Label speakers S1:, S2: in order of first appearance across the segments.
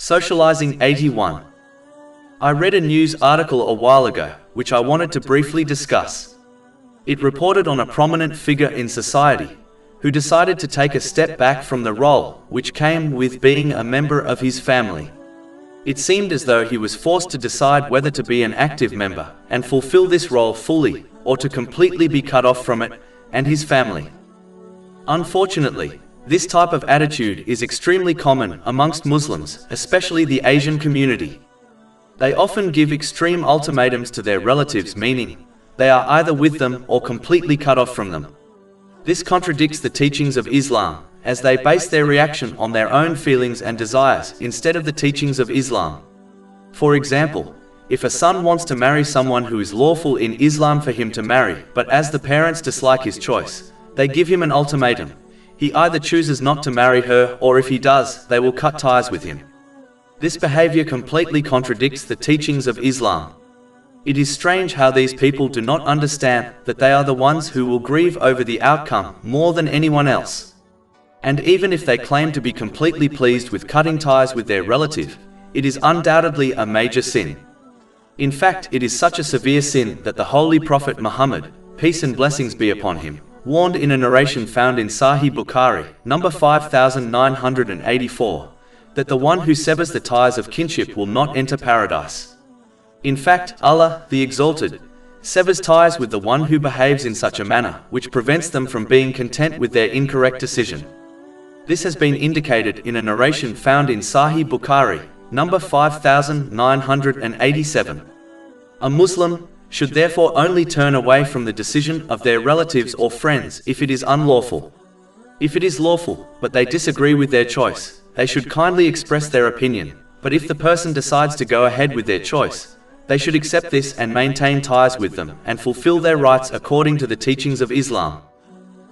S1: Socializing 81. I read a news article a while ago, which I wanted to briefly discuss. It reported on a prominent figure in society, who decided to take a step back from the role which came with being a member of his family. It seemed as though he was forced to decide whether to be an active member and fulfill this role fully, or to completely be cut off from it and his family. Unfortunately, this type of attitude is extremely common amongst Muslims, especially the Asian community. They often give extreme ultimatums to their relatives, meaning they are either with them or completely cut off from them. This contradicts the teachings of Islam, as they base their reaction on their own feelings and desires instead of the teachings of Islam. For example, if a son wants to marry someone who is lawful in Islam for him to marry, but as the parents dislike his choice, they give him an ultimatum. He either chooses not to marry her, or if he does, they will cut ties with him. This behavior completely contradicts the teachings of Islam. It is strange how these people do not understand that they are the ones who will grieve over the outcome more than anyone else. And even if they claim to be completely pleased with cutting ties with their relative, it is undoubtedly a major sin. In fact, it is such a severe sin that the Holy Prophet Muhammad, peace and blessings be upon him, warned in a narration found in Sahih Bukhari, number 5984, that the one who severs the ties of kinship will not enter paradise. In fact, Allah, the Exalted, severs ties with the one who behaves in such a manner which prevents them from being content with their incorrect decision. This has been indicated in a narration found in Sahih Bukhari, number 5987. A Muslim should therefore only turn away from the decision of their relatives or friends if it is unlawful. If it is lawful, but they disagree with their choice, they should kindly express their opinion, but if the person decides to go ahead with their choice, they should accept this and maintain ties with them and fulfill their rights according to the teachings of Islam.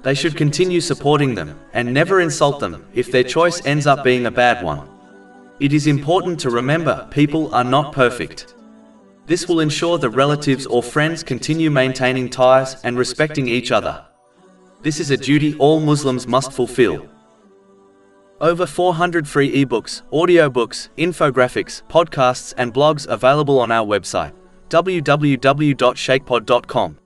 S1: They should continue supporting them and never insult them if their choice ends up being a bad one. It is important to remember people are not perfect. This will ensure the relatives or friends continue maintaining ties and respecting each other. This is a duty all Muslims must fulfill. Over 400 free ebooks, audiobooks, infographics, podcasts and blogs available on our website, www.shakepod.com.